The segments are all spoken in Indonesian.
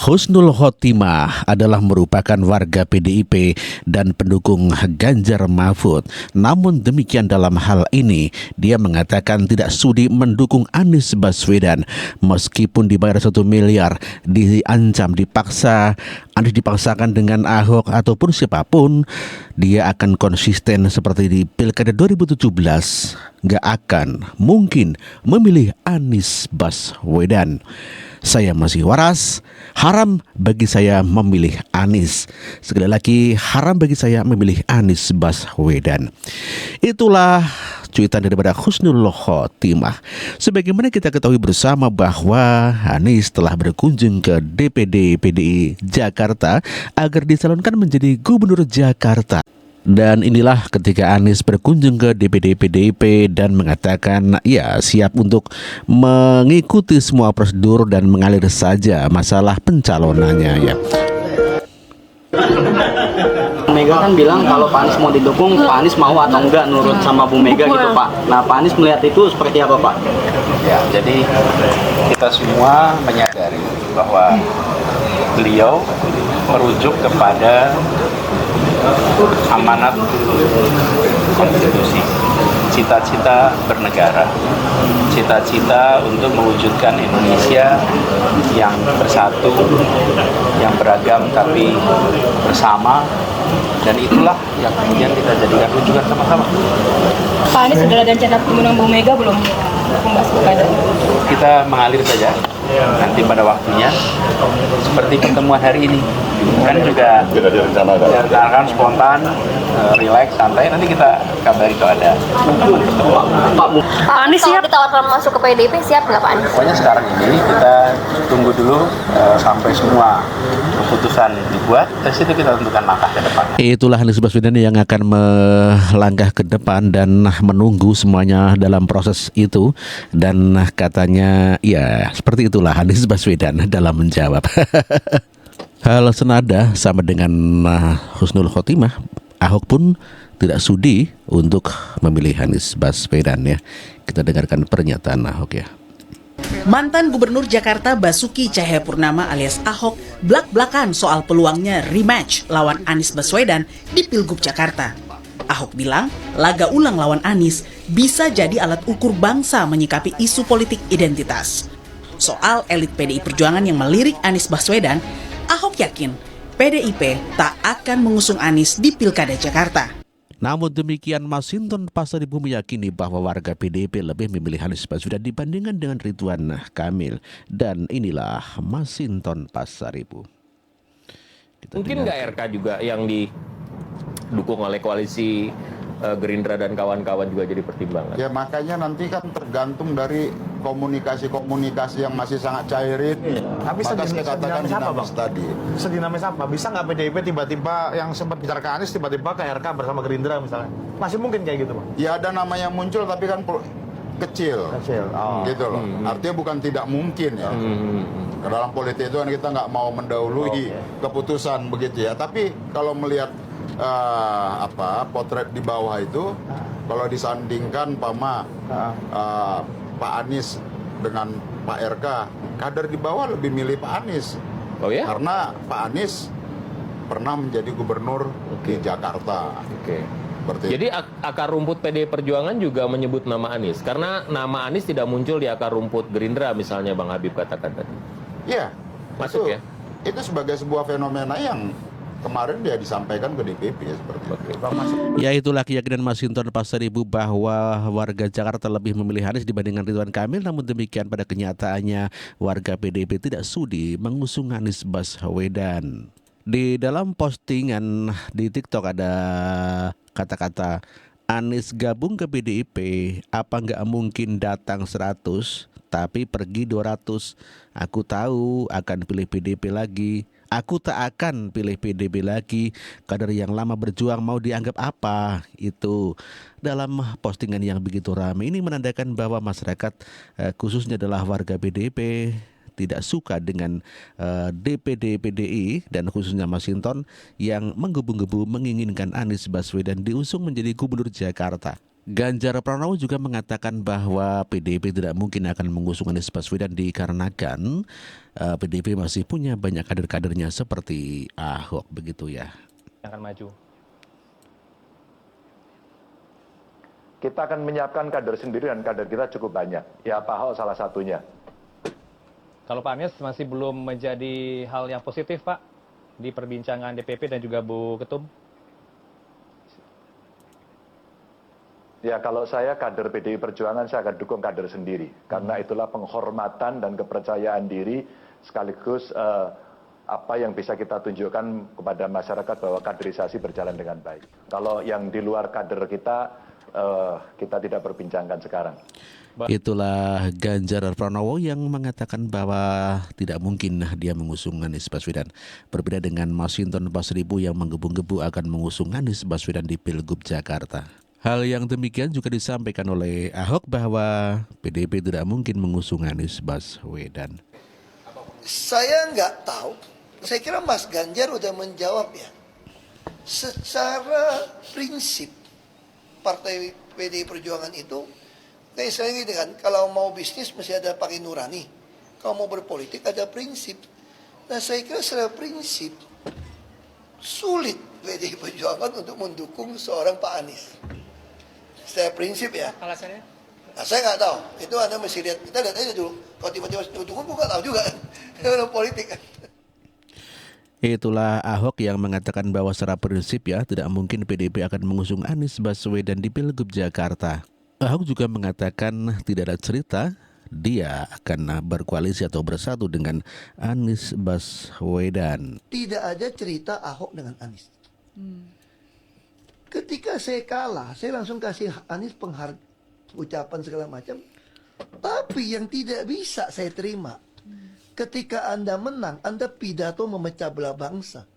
Husnul Khotimah adalah merupakan warga PDIP dan pendukung Ganjar Mahfud. Namun demikian dalam hal ini, dia mengatakan tidak sudi mendukung Anies Baswedan. Meskipun dibayar 1 miliar, diancam, dipaksa, Anies dipaksakan dengan Ahok ataupun siapapun, dia akan konsisten seperti di Pilkada 2017. Gak akan mungkin memilih Anies Baswedan. Saya masih waras, haram bagi saya memilih Anies. Sekali lagi, haram bagi saya memilih Anies Baswedan. Itulah cuitan daripada Husnul Khotimah. Sebagaimana kita ketahui bersama bahwa Anies telah berkunjung ke DPD PDI Jakarta agar dicalonkan menjadi Gubernur Jakarta. Dan inilah ketika Anies berkunjung ke DPD PDIP dan mengatakan ya siap untuk mengikuti semua prosedur dan mengalir saja masalah pencalonannya ya. Mega kan bilang kalau Pak Anies mau didukung, Pak Anies mau atau enggak nurut sama Bu Mega gitu Pak. Nah Pak Anies melihat itu seperti apa Pak? Ya, jadi kita semua menyadari bahwa beliau merujuk kepada amanat konstitusi, cita-cita bernegara, cita-cita untuk mewujudkan Indonesia yang bersatu, yang beragam tapi bersama, dan itulah yang kemudian kita jadikan rujukan sama-sama. Pak Anies sudah ada rencana mengundang Bu Mega belum membahas pilkada? Kita mengalir saja, nanti pada waktunya seperti pertemuan hari ini kan juga direncanakan spontan, relax, santai, nanti kita kabari kalau ada Pak Anies siap ditawarkan masuk ke PDIP, siap nggak Pak Anies? pokoknya sekarang ini kita tunggu dulu sampai semua keputusan dibuat, dari situ kita tentukan langkah ke depan. Itulah Anies Baswedan yang akan melangkah ke depan dan menunggu semuanya dalam proses itu. Dan katanya ya seperti itulah Anies Baswedan dalam menjawab. Hal senada sama dengan Husnul Khotimah, Ahok pun tidak sudi untuk memilih Anies Baswedan ya. Kita dengarkan pernyataan Ahok ya. Mantan Gubernur Jakarta Basuki Cahayapurnama alias Ahok blak-blakan soal peluangnya rematch lawan Anies Baswedan di Pilgub Jakarta. Ahok bilang laga ulang lawan Anies bisa jadi alat ukur bangsa menyikapi isu politik identitas. Soal elit PDI Perjuangan yang melirik Anies Baswedan, Ahok yakin PDIP tak akan mengusung Anies di Pilkada Jakarta. Namun demikian, Masinton Pasaribu meyakini bahwa warga PDIP lebih memilih Anies Baswedan dibandingkan dengan Ridwan Kamil. Dan inilah Masinton Pasaribu. Mungkin nggak RK juga yang didukung oleh koalisi Gerindra dan kawan-kawan juga jadi pertimbangan? Ya makanya nanti kan tergantung dari komunikasi-komunikasi yang masih sangat cairin. Tapi maka saya katakan dinamis tadi. Sedinamis apa? Bisa nggak PDIP tiba-tiba yang sempat bicara ke Anies tiba-tiba ke RK bersama Gerindra misalnya? Masih mungkin kayak gitu Pak? Ya ada nama yang muncul tapi kan kecil. Gitu loh. Artinya bukan tidak mungkin ya. Dalam politik itu kan kita nggak mau mendahului keputusan begitu ya. Tapi kalau melihat potret di bawah itu, kalau disandingkan Pak Anies dengan Pak RK, kader di bawah lebih milih Pak Anies. Oh ya? Karena Pak Anies pernah menjadi gubernur di Jakarta. Jadi akar rumput PDI Perjuangan juga menyebut nama Anies, karena nama Anies tidak muncul di akar rumput Gerindra misalnya Bang Habib katakan tadi. Iya. Masuk ya? Itu sebagai sebuah fenomena yang kemarin dia disampaikan ke DPP seperti itu. Ya itulah keyakinan Masinton Pasaribu bahwa warga Jakarta lebih memilih Anies dibandingkan Ridwan Kamil. Namun demikian pada kenyataannya warga PDIP tidak sudi mengusung Anies Baswedan. Di dalam postingan di TikTok ada kata-kata Anies gabung ke PDIP, apa nggak mungkin datang 100 tapi pergi 200. Aku tahu akan pilih PDIP lagi. Aku tak akan pilih PDIP lagi. Kader yang lama berjuang mau dianggap apa? Itu dalam postingan yang begitu ramai. Ini menandakan bahwa masyarakat khususnya adalah warga PDIP tidak suka dengan DPD PDI dan khususnya Masinton yang menggebu-gebu menginginkan Anies Baswedan diusung menjadi Gubernur Jakarta. Ganjar Pranowo juga mengatakan bahwa PDIP tidak mungkin akan mengusung Anies Baswedan dikarenakan PDIP masih punya banyak kader-kadernya seperti Ahok, begitu ya. Yang akan maju. Kita akan menyiapkan kader sendiri dan kader kita cukup banyak. Ya Pak Ahok salah satunya. Kalau Pak Anies masih belum menjadi hal yang positif Pak di perbincangan DPP dan juga Bu Ketum? Ya kalau saya kader PDI Perjuangan saya akan dukung kader sendiri. Karena itulah penghormatan dan kepercayaan diri sekaligus apa yang bisa kita tunjukkan kepada masyarakat bahwa kaderisasi berjalan dengan baik. Kalau yang di luar kader kita tidak perbincangkan sekarang. Itulah Ganjar Pranowo yang mengatakan bahwa tidak mungkin dia mengusung Anies Baswedan. Berbeda dengan Masinton Pasaribu yang menggebu-gebu akan mengusung Anies Baswedan di Pilgub Jakarta. Hal yang demikian juga disampaikan oleh Ahok bahwa PDIP tidak mungkin mengusung Anies Baswedan. Saya nggak tahu. Saya kira Mas Ganjar udah menjawab ya. Secara prinsip Partai PDI Perjuangan itu, kayak saya gitu kan, kalau mau bisnis mesti ada pakai nurani. Kalau mau berpolitik ada prinsip. Nah saya kira secara prinsip sulit PDI Perjuangan untuk mendukung seorang Pak Anies. Secara prinsip ya. Alasannya? Nah saya nggak tahu. Itu Anda mesti lihat. Kita lihat aja dulu. Kalau tiba-tiba dukung, gue nggak tahu juga. Dalam politik kan. Itulah Ahok yang mengatakan bahwa secara prinsip ya tidak mungkin PDIP akan mengusung Anies Baswedan di Pilgub Jakarta. Ahok juga mengatakan tidak ada cerita dia akan berkoalisi atau bersatu dengan Anies Baswedan. Tidak ada cerita Ahok dengan Anies. Ketika saya kalah, saya langsung kasih Anies ucapan segala macam. Tapi yang tidak bisa saya terima, ketika Anda menang, Anda pidato memecah belah bangsa.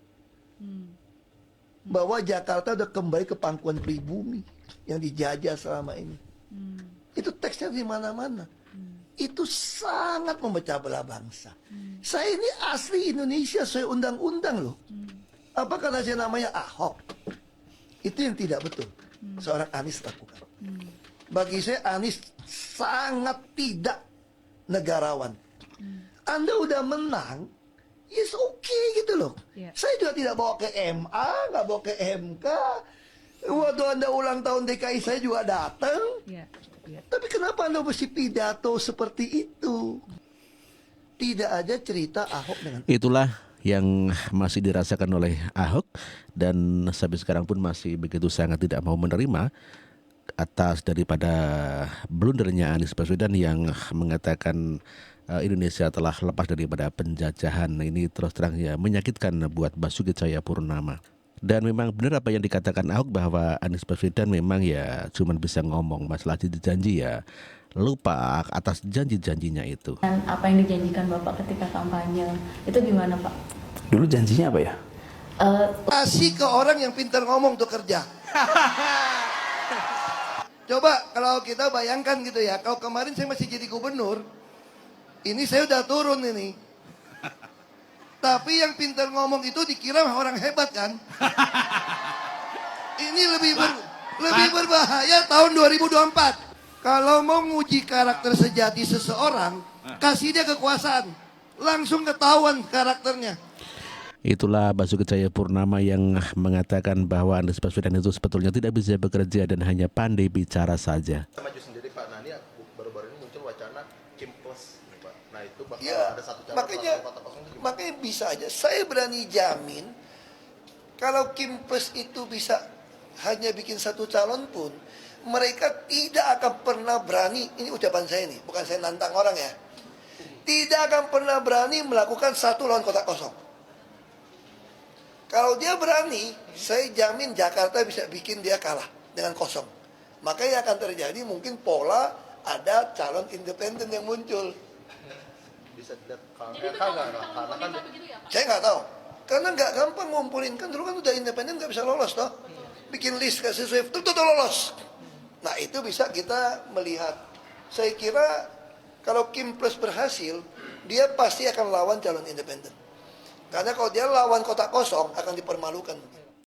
Bahwa Jakarta udah kembali ke pangkuan pribumi yang dijajah selama ini. Itu teksnya di mana-mana. Itu sangat memecah belah bangsa. Saya ini asli Indonesia, saya undang-undang loh. Apa karena saya namanya Ahok? Itu yang tidak betul. Seorang Anies lakukan. Bagi saya Anies sangat tidak negarawan. Anda udah menang, yes okay gitu loh. Saya juga tidak bawa ke MA, nggak bawa ke MK. Waktu Anda ulang tahun DKI saya juga datang. Tapi kenapa Anda mesti pidato seperti itu? Tidak ada cerita Ahok dengan... Itulah yang masih dirasakan oleh Ahok dan sampai sekarang pun masih begitu sangat tidak mau menerima atas daripada blundernya Anies Baswedan yang mengatakan Indonesia telah lepas daripada penjajahan. Ini terus terang ya menyakitkan buat Basuki Cahayapurnama. Dan memang benar apa yang dikatakan Ahok bahwa Anies Baswedan memang ya cuma bisa ngomong masalah janji ya lupa atas janji-janjinya itu. Dan apa yang dijanjikan Bapak ketika kampanye itu gimana Pak? Dulu janjinya apa ya? Kasih ke orang yang pintar ngomong tuh kerja. Coba kalau kita bayangkan gitu ya, kalau kemarin saya masih jadi gubernur, ini saya udah turun ini. Tapi yang pintar ngomong itu dikira orang hebat kan? Ini lebih berbahaya tahun 2024. Kalau mau nguji karakter sejati seseorang, kasih dia kekuasaan. Langsung ketahuan karakternya. Itulah Basuki Cahayapurnama yang mengatakan bahwa Anies Baswedan itu sebetulnya tidak bisa bekerja dan hanya pandai bicara saja. Maju sendiri Pak Nani, baru-baru ini muncul wacana Kim Plus, Pak. Nah itu bakal Ya, ada satu makanya bisa aja. Saya berani jamin kalau Kim Plus itu bisa hanya bikin satu calon pun, mereka tidak akan pernah berani, ini ucapan saya nih, bukan saya nantang orang ya, tidak akan pernah berani melakukan satu lawan kotak kosong. Kalau dia berani, saya jamin Jakarta bisa bikin dia kalah dengan kosong. Makanya akan terjadi mungkin pola ada calon independen yang muncul. Bisa dilihat karena kan Saya nggak tahu, karena nggak gampang ngumpulin, kan dulu kan udah independen nggak bisa lolos toh, bikin list gak sesuai, tuh lolos. Nah itu bisa kita melihat. Saya kira kalau Kim Plus berhasil, dia pasti akan lawan calon independen. Karena kalau dia lawan kotak kosong akan dipermalukan.